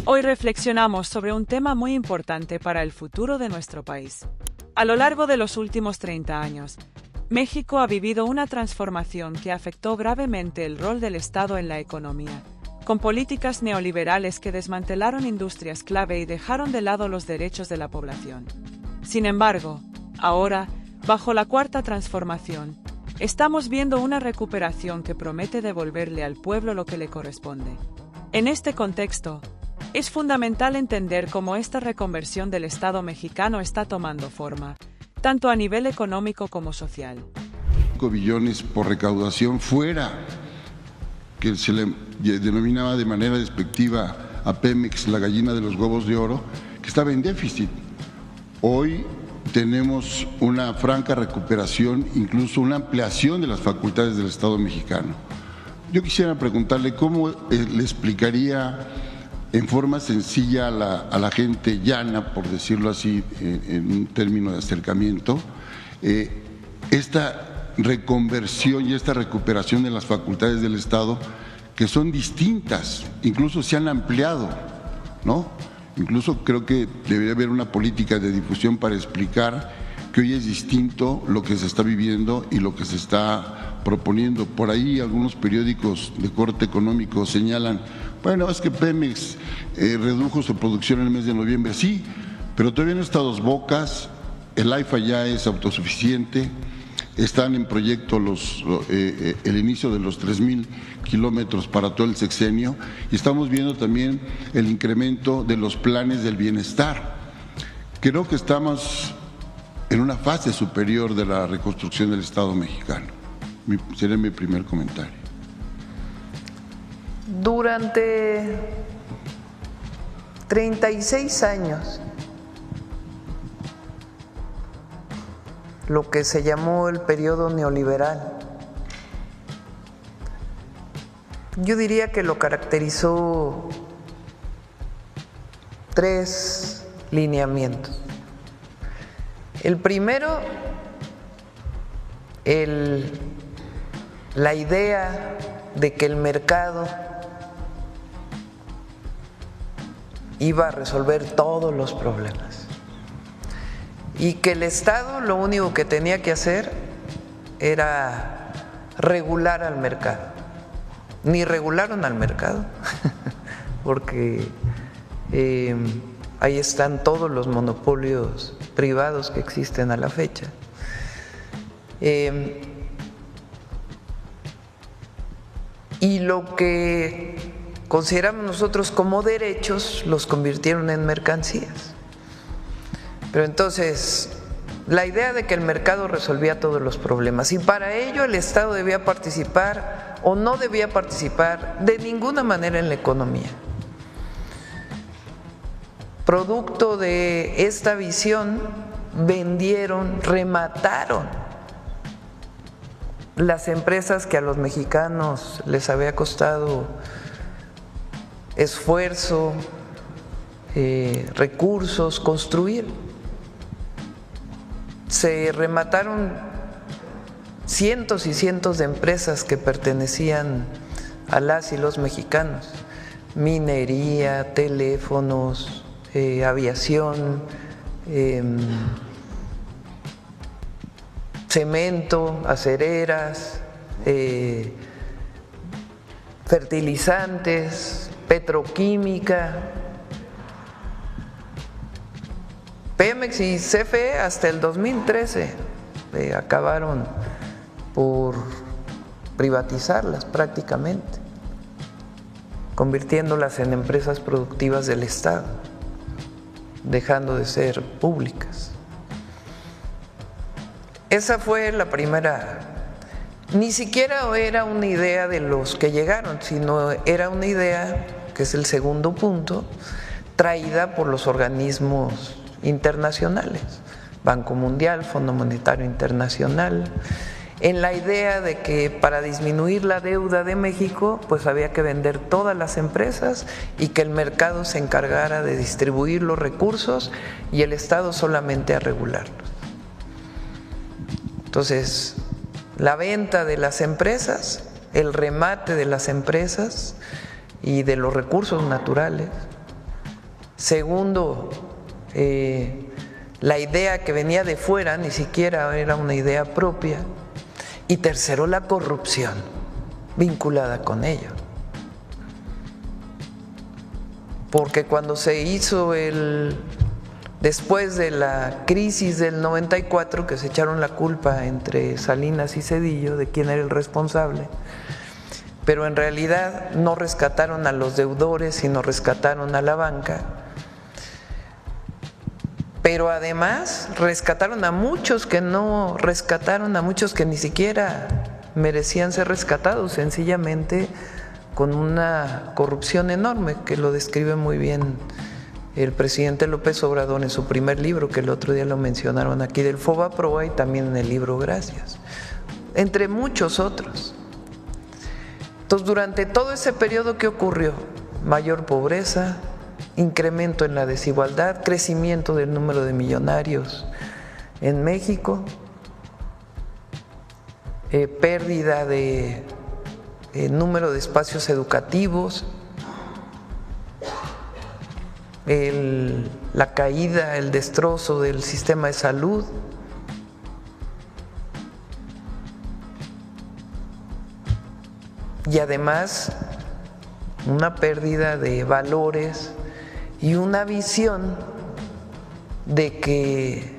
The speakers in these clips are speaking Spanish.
Hoy reflexionamos sobre un tema muy importante para el futuro de nuestro país. A lo largo de los últimos 30 años, México ha vivido una transformación que afectó gravemente el rol del Estado en la economía, con políticas neoliberales que desmantelaron industrias clave y dejaron de lado los derechos de la población. Sin embargo, ahora, bajo la cuarta transformación, estamos viendo una recuperación que promete devolverle al pueblo lo que le corresponde. En este contexto, es fundamental entender cómo esta reconversión del Estado mexicano está tomando forma, tanto a nivel económico como social. 5 billones por recaudación fuera, que se le denominaba de manera despectiva a Pemex la gallina de los huevos de oro, que estaba en déficit. Hoy tenemos una franca recuperación, incluso una ampliación de las facultades del Estado mexicano. Yo quisiera preguntarle cómo le explicaría en forma sencilla a la gente llana, por decirlo así, en un término de acercamiento, esta reconversión y esta recuperación de las facultades del Estado, que son distintas, incluso se han ampliado, ¿no? Incluso creo que debería haber una política de difusión para explicar que hoy es distinto lo que se está viviendo y lo que se está proponiendo. Por ahí algunos periódicos de corte económico señalan, bueno, es que Pemex redujo su producción en el mes de noviembre. Sí, pero todavía no está a Dos Bocas, el AIFA ya es autosuficiente, están en proyecto el inicio de los 3,000 kilómetros para todo el sexenio y estamos viendo también el incremento de los planes del bienestar. Creo que estamos en una fase superior de la reconstrucción del Estado mexicano. Sería mi primer comentario. Durante 36 años, lo que se llamó el periodo neoliberal, yo diría que lo caracterizó 3 lineamientos. El primero, la idea de que el mercado iba a resolver todos los problemas y que el Estado lo único que tenía que hacer era regular al mercado. Ni regularon al mercado, porque ahí están todos los monopolios privados que existen a la fecha. Y lo que consideramos nosotros como derechos los convirtieron en mercancías. Pero entonces, la idea de que el mercado resolvía todos los problemas y para ello el Estado debía participar o no debía participar de ninguna manera en la economía. Producto de esta visión, vendieron, remataron las empresas que a los mexicanos les había costado esfuerzo, recursos, construir. Se remataron cientos y cientos de empresas que pertenecían a las y los mexicanos: minería, teléfonos, aviación, cemento, acereras, fertilizantes, petroquímica. Pemex y CFE hasta el 2013 acabaron por privatizarlas prácticamente, convirtiéndolas en empresas productivas del Estado, dejando de ser públicas. Esa fue la primera. Ni siquiera era una idea de los que llegaron, sino era una idea, que es el segundo punto, traída por los organismos internacionales, Banco Mundial, Fondo Monetario Internacional, en la idea de que para disminuir la deuda de México, pues había que vender todas las empresas y que el mercado se encargara de distribuir los recursos y el Estado solamente a regularlos. Entonces, la venta de las empresas, el remate de las empresas y de los recursos naturales Segundo, la idea que venía de fuera ni siquiera era una idea propia. Y tercero, la corrupción vinculada con ello. Porque cuando se hizo después de la crisis del 94, que se echaron la culpa entre Salinas y Zedillo de quién era el responsable, pero en realidad no rescataron a los deudores, sino rescataron a la banca. Pero además rescataron a muchos que no rescataron, a muchos que ni siquiera merecían ser rescatados, sencillamente con una corrupción enorme, que lo describe muy bien el presidente López Obrador en su primer libro, que el otro día lo mencionaron aquí, del Fobaproa, y también en el libro Gracias, entre muchos otros. Entonces, durante todo ese periodo, ¿qué ocurrió? Mayor pobreza, incremento en la desigualdad, crecimiento del número de millonarios en México, pérdida de número de espacios educativos, la caída, el destrozo del sistema de salud, y además una pérdida de valores y una visión de que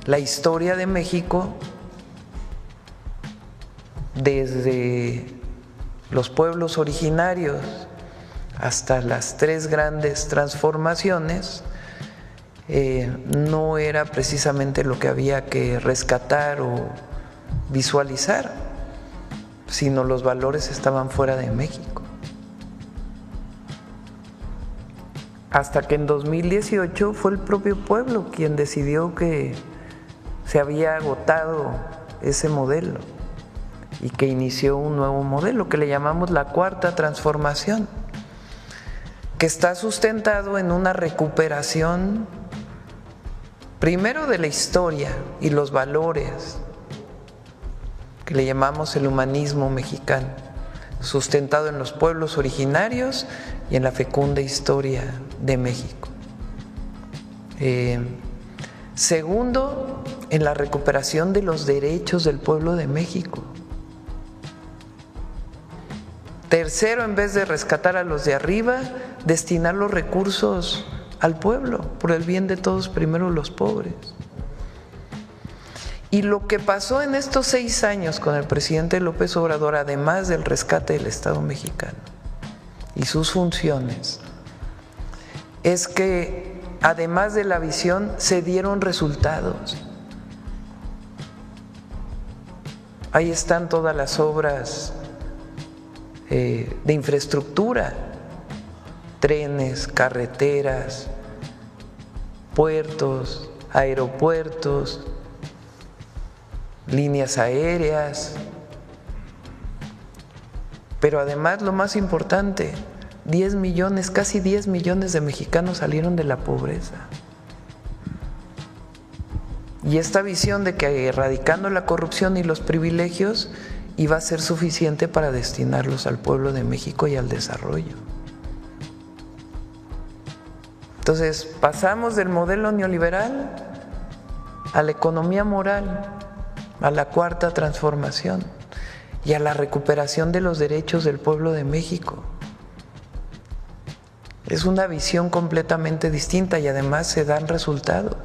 la historia de México, desde los pueblos originarios hasta las tres grandes transformaciones, no era precisamente lo que había que rescatar o visualizar, sino los valores estaban fuera de México. Hasta que en 2018 fue el propio pueblo quien decidió que se había agotado ese modelo y que inició un nuevo modelo que le llamamos la Cuarta Transformación, que está sustentado en una recuperación primero de la historia y los valores, que le llamamos el humanismo mexicano, sustentado en los pueblos originarios y en la fecunda historia de México. Segundo, en la recuperación de los derechos del pueblo de México. Tercero, en vez de rescatar a los de arriba, destinar los recursos al pueblo, por el bien de todos, primero los pobres. Y lo que pasó en estos 6 años con el presidente López Obrador, además del rescate del Estado mexicano y sus funciones, es que además de la visión se dieron resultados. Ahí están todas las obras de infraestructura, trenes, carreteras, puertos, aeropuertos, líneas aéreas, pero además lo más importante, 10 millones, casi 10 millones de mexicanos salieron de la pobreza. Y esta visión de que erradicando la corrupción y los privilegios iba a ser suficiente para destinarlos al pueblo de México y al desarrollo. Entonces, pasamos del modelo neoliberal a la economía moral, a la Cuarta Transformación y a la recuperación de los derechos del pueblo de México. Es una visión completamente distinta y además se dan resultados.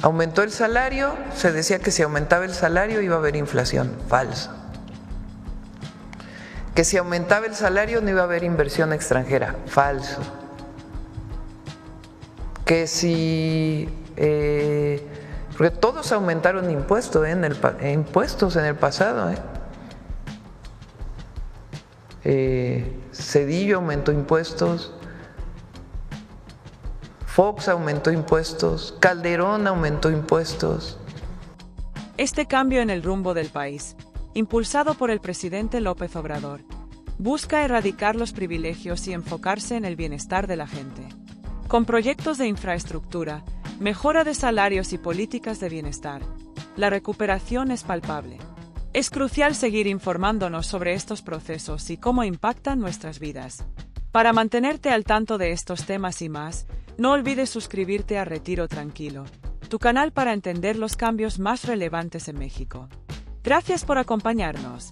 Aumentó el salario, se decía que si aumentaba el salario iba a haber inflación, falso. Que si aumentaba el salario no iba a haber inversión extranjera, falso. Que si, porque todos aumentaron impuestos en el pasado. Zedillo aumentó impuestos, Fox aumentó impuestos, Calderón aumentó impuestos. Este cambio en el rumbo del país, impulsado por el presidente López Obrador, busca erradicar los privilegios y enfocarse en el bienestar de la gente. Con proyectos de infraestructura, mejora de salarios y políticas de bienestar, la recuperación es palpable. Es crucial seguir informándonos sobre estos procesos y cómo impactan nuestras vidas. Para mantenerte al tanto de estos temas y más, no olvides suscribirte a Retiro Tranquilo, tu canal para entender los cambios más relevantes en México. Gracias por acompañarnos.